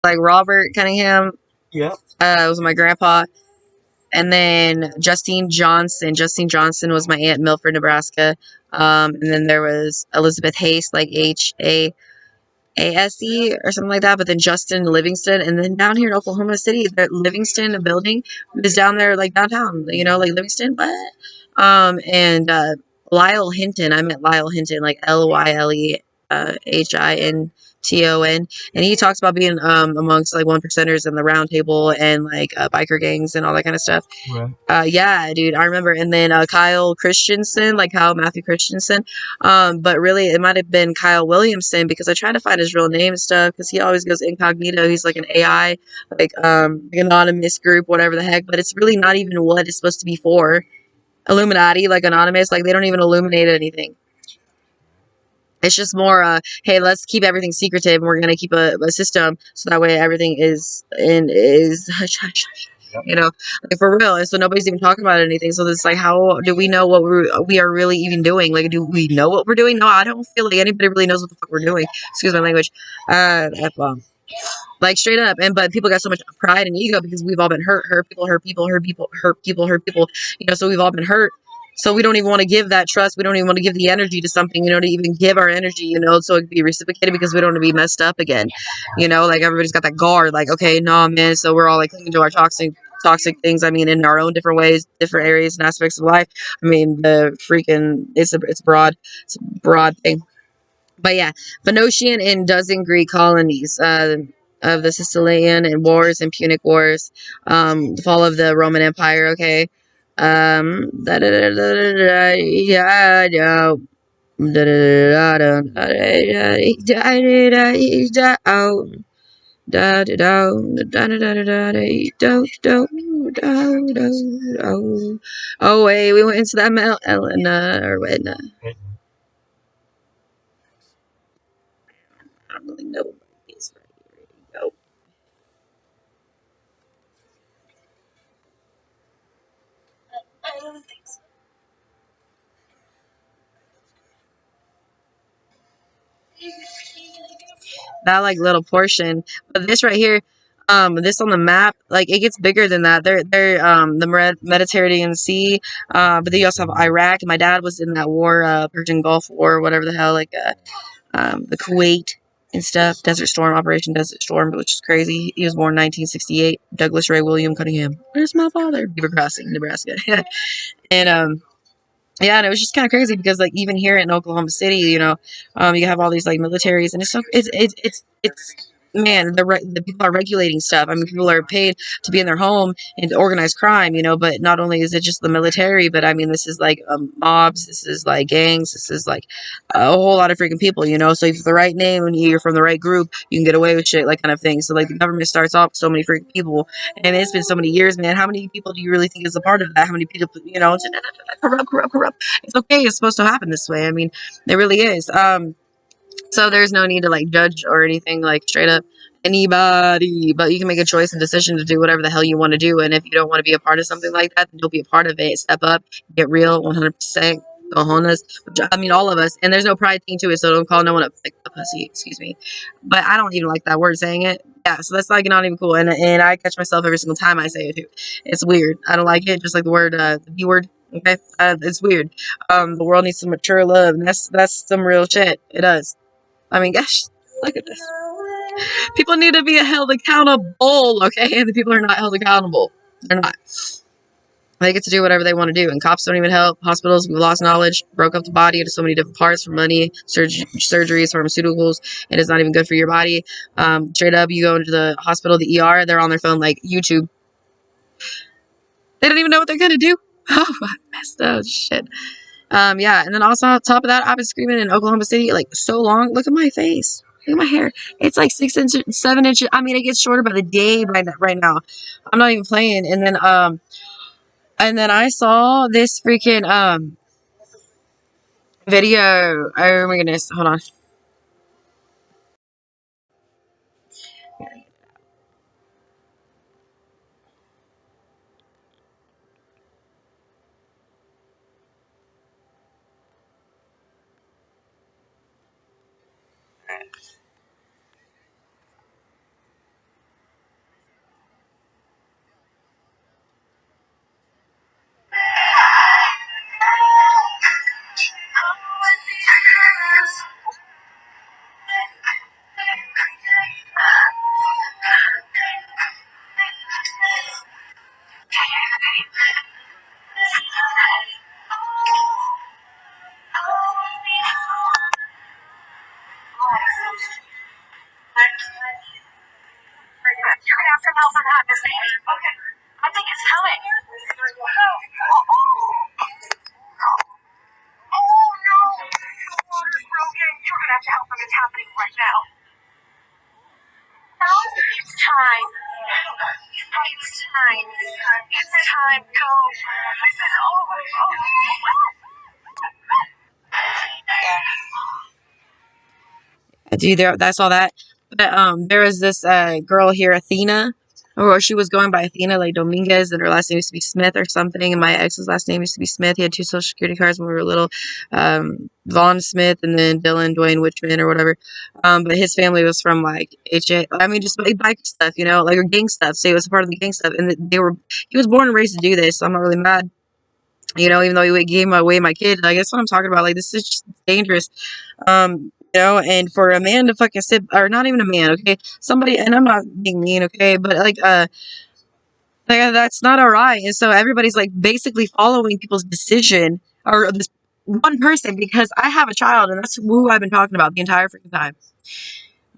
like Robert Cunningham Yeah. was my grandpa. And then Justine Johnson. Justine Johnson was my aunt in Milford, Nebraska. And then there was Elizabeth Hayes, like Hase or something like that. But then Justin Livingston, and then down here in Oklahoma City, the Livingston building is down there, like downtown. You know, like Livingston, what? And Lyle Hinton. I met Lyle Hinton, like Lylehinton, and he talks about being amongst like one percenters in the round table and like biker gangs and all that kind of stuff. Right. Yeah, dude, I remember. And then Kyle Christensen, like Kyle Matthew Christensen. But really, it might have been Kyle Williamson because I tried to find his real name and stuff because he always goes incognito. He's like an AI, like anonymous group, whatever the heck. But it's really not even what it's supposed to be for. Illuminati, like anonymous, like they don't even illuminate anything. It's just more, hey, let's keep everything secretive, and we're gonna keep a system so that way everything is hush hush hush, Yep. you know, like for real. And so nobody's even talking about anything. So it's like, how do we know what we are really even doing? Like, do we know what we're doing? No, I don't feel like anybody really knows what the fuck we're doing. Excuse my language. F-bomb. Like straight up. And but people got so much pride and ego because we've all been hurt people, hurt people, hurt people, hurt people, hurt people. You know, so we've all been hurt. So we don't even want to give that trust. We don't even want to give the energy to something, you know, to even give our energy, you know, so it can be reciprocated because we don't want to be messed up again. You know, like everybody's got that guard, like, okay, nah, man. So we're all like clinging to our toxic things. I mean, in our own different ways, different areas and aspects of life. I mean, the freaking it's a broad thing. But yeah, Phoenician and dozen Greek colonies of the Sicilian and wars and Punic wars, the fall of the Roman Empire. Okay, da da da da da da da. Oh wait, we went into that Mount Elena or Edna. I don't really know what these right here. Go. That like little portion. But this right here, this on the map, like it gets bigger than that. They're the Mediterranean Sea, but then you also have Iraq. My dad was in that war, Persian Gulf War, whatever the hell, like the Kuwait and stuff, Desert Storm, Operation Desert Storm, which is crazy. He was born 1968. Douglas Ray William Cunningham. Where's my father? Beaver Crossing, Nebraska. And yeah, and it was just kind of crazy because like even here in Oklahoma City, you know, you have all these like militaries, and it's so it's man, the people are regulating stuff. I mean, people are paid to be in their home and organize crime, you know. But not only is it just the military, but I mean, this is like mobs, this is like gangs, this is like a whole lot of freaking people, you know. So if you're the right name and you're from the right group, you can get away with shit, like kind of thing. So like the government starts off with so many freaking people, and it's been so many years, man. How many people do you really think is a part of that? How many people, you know, corrupt. It's okay. It's supposed to happen this way. I mean, it really is. So there's no need to like judge or anything like straight up anybody, but you can make a choice and decision to do whatever the hell you want to do. And if you don't want to be a part of something like that, then don't be a part of it. Step up, get real, 100%. Cojones, I mean, all of us, and there's no pride thing to it, so don't call no one a pussy. Excuse me, but I don't even like that word saying it. Yeah, so that's like not even cool, and I catch myself every single time I say it too. It's weird. I don't like it. Just like the word, the B word. Okay, it's weird. The world needs some mature love, and that's some real shit. It does. I mean, gosh, look at this. People need to be held accountable, okay? And the people are not held accountable. They're not. They get to do whatever they want to do, and cops don't even help. Hospitals, we've lost knowledge, broke up the body into so many different parts for money, surgeries, pharmaceuticals. It is not even good for your body. Straight up, you go into the hospital, the ER, they're on their phone like YouTube. They don't even know what they're gonna do. Oh, I messed up shit. Yeah, and then also on top of that, I've been screaming in Oklahoma City like so long. Look at my face. Look at my hair. It's like 6 inches, 7 inches. I mean, it gets shorter by the day right now. I'm not even playing. And then I saw this freaking video. Oh my goodness. Hold on. Dude, that's all that. But there was this girl here, Athena, or she was going by Athena, like Dominguez, and her last name used to be Smith or something. And my ex's last name used to be Smith. He had two social security cards when we were little, Vaughn Smith and then Dylan Dwayne Witchman or whatever. But his family was from like HA. I mean, just like biker stuff, you know, like or gang stuff. So he was a part of the gang stuff, and they were. He was born and raised to do this, so I'm not really mad. You know, even though he gave away my kid, I guess what I'm talking about. Like this is just dangerous. You know, and for a man to fucking sit, or not even a man, okay, somebody, and I'm not being mean, okay, but like that's not all right. And so everybody's like basically following people's decision or this one person because I have a child, and that's who I've been talking about the entire freaking time.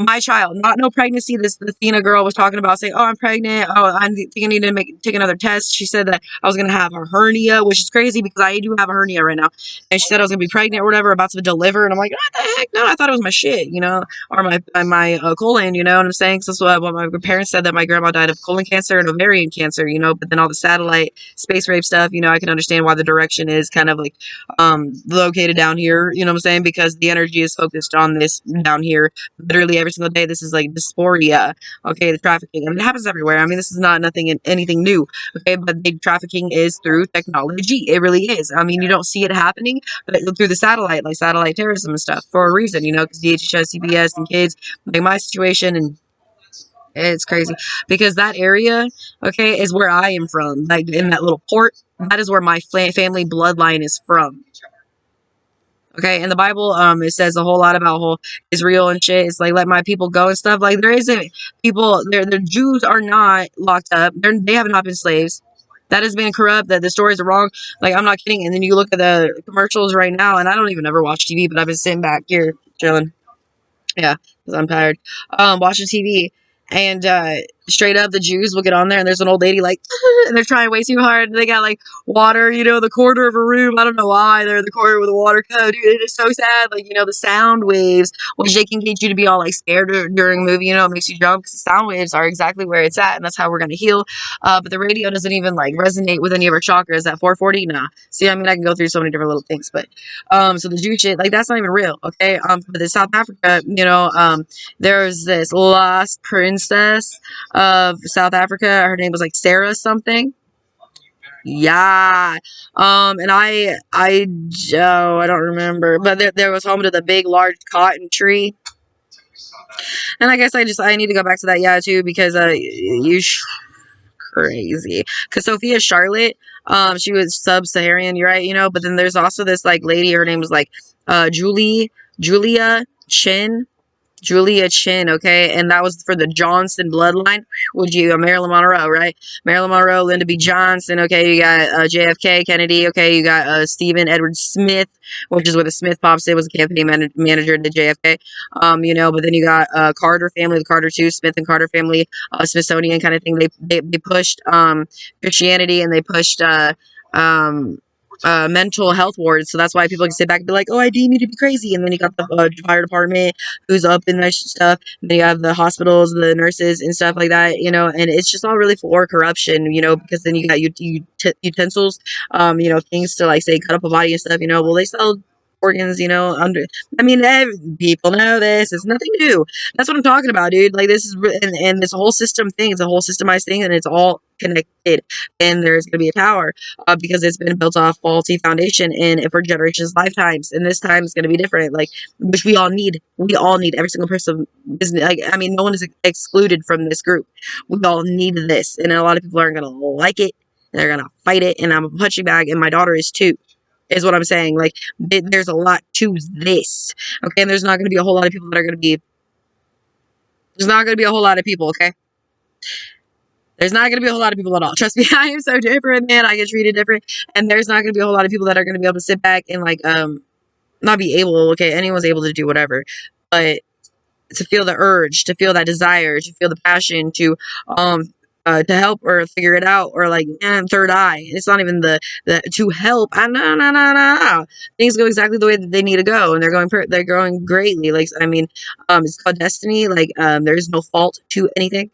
My child, not no pregnancy. This Athena girl was talking about saying, "Oh, I'm pregnant. Oh, I think I need to take another test." She said that I was gonna have a hernia, which is crazy because I do have a hernia right now. And she said I was gonna be pregnant or whatever, about to deliver. And I'm like, what the heck? No, I thought it was my shit, you know, or my colon. You know what I'm saying? So that's what my parents said, that my grandma died of colon cancer and ovarian cancer. You know, but then all the satellite space rape stuff. You know, I can understand why the direction is kind of like located down here. You know what I'm saying? Because the energy is focused on this down here literally every single day. This is like dysphoria. Okay, the trafficking. I mean, it happens everywhere. I mean, this is not anything new. Okay, but the trafficking is through technology. It really is. I mean, you don't see it happening, but through the satellite, like satellite terrorism and stuff, for a reason. You know, because DHS, CBS, and kids, like my situation, and it's crazy because that area, okay, is where I am from. Like in that little port, that is where my family bloodline is from. Okay, in the Bible, it says a whole lot about whole Israel and shit. It's like let my people go and stuff. Like there isn't people. The Jews are not locked up. They have not been slaves. That has been corrupt. That the stories are wrong. Like I'm not kidding. And then you look at the commercials right now, and I don't even ever watch TV, but I've been sitting back here chilling. Yeah, because I'm tired. Watching TV, and straight up, the Jews will get on there, and there's an old lady like, and they're trying way too hard. And they got like water, you know, the corner of a room. I don't know why they're in the corner with a water cup. Dude, it is so sad. Like you know, the sound waves, which they can get you to be all like scared during a movie. You know, it makes you jump because the sound waves are exactly where it's at, and that's how we're gonna heal. But the radio doesn't even like resonate with any of our chakras at 440. Nah. See, I mean, I can go through so many different little things, but so the Jew shit, like that's not even real, okay? But in South Africa, you know, there's this lost princess of South Africa. Her name was like Sarah something. Yeah. And I don't remember, but there was home to the big, large cotton tree. And I guess I need to go back to that, yeah, too, because crazy. Because Sophia Charlotte, she was sub-Saharan, you're right, you know. But then there's also this like lady. Her name was like Julia Chin. Julia Chin, okay, and that was for the Johnson bloodline. Would you Marilyn Monroe, right? Marilyn Monroe, Lyndon B. Johnson, okay. You got JFK, Kennedy, okay. You got Stephen Edward Smith, which is what the Smith pops did, was a campaign manager to JFK. You know, but then you got Carter family, the Carter two, Smith and Carter family, Smithsonian kind of thing. They pushed Christianity, and they pushed mental health wards. So that's why people can sit back and be like, oh, I deem you to be crazy. And then you got the fire department who's up in that stuff. And then you have the hospitals, the nurses and stuff like that, you know, and it's just all really for corruption, you know, because then you got utensils, you know, things to like say cut up a body and stuff, you know, well, they sell organs, you know, I mean, people know this. It's nothing new. That's what I'm talking about, dude. Like this is, and this whole system thing, it's a whole systemized thing, and it's all connected, and there's going to be a power because it's been built off faulty foundation and for generations, lifetimes, and this time is going to be different. Like, which we all need. We all need every single person. Is like, I mean, no one is excluded from this group. We all need this, and a lot of people aren't going to like it. And they're going to fight it, and I'm a punching bag, and my daughter is too. Is what I'm saying. Like, there's a lot to this. Okay, and there's not going to be a whole lot of people that are going to be. There's not going to be a whole lot of people. Okay. There's not going to be a whole lot of people at all. Trust me, I am so different, man. I get treated different. And there's not going to be a whole lot of people that are going to be able to sit back and, like, not be able, okay, anyone's able to do whatever. But to feel the urge, to feel that desire, to feel the passion, to to help or figure it out, or like third eye. It's not even the to help. No, no, no, no, no. Things go exactly the way that they need to go, and they're going greatly. Like, I mean, it's called destiny. Like, there's no fault to anything.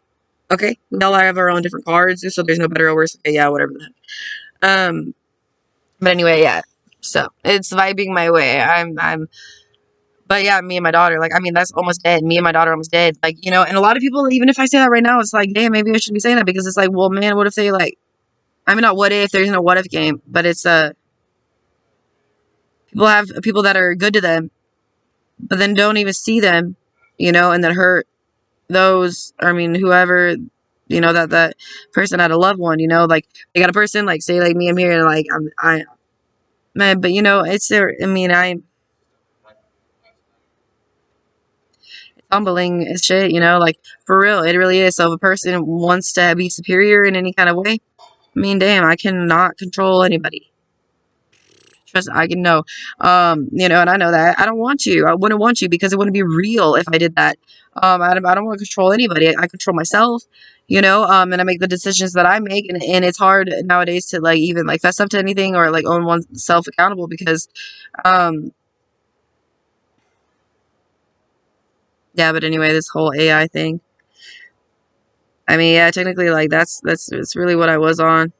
Okay, we all have our own different cards, so there's no better or worse. Okay, yeah, whatever. Um, but anyway, yeah. So it's vibing my way. But yeah, me and my daughter, like, I mean, that's almost dead. Me and my daughter almost dead. Like, and a lot of people, even if I say that right now, it's like, damn, maybe I shouldn't be saying that, because it's like, well, man, what if they like, I mean, not what if, there's no what if game, but it's, people have people that are good to them, but then don't even see them, and then hurt those, I mean, whoever, that person had a loved one, like, they got a person, like, say, like, me, I'm here, and like, man, but it's there, I mean, humbling as shit, like, for real, it really is. So if a person wants to be superior in any kind of way, I mean, damn, I cannot control anybody. Trust, I can know, and I know that I don't want you. I wouldn't want you, because it wouldn't be real if I did that. I don't want to control anybody. I control myself, and I make the decisions that I make, and it's hard nowadays to like even like fess up to anything, or like own oneself accountable, because, um, yeah. But anyway, this whole AI thing. I mean, yeah, technically, like that's really what I was on.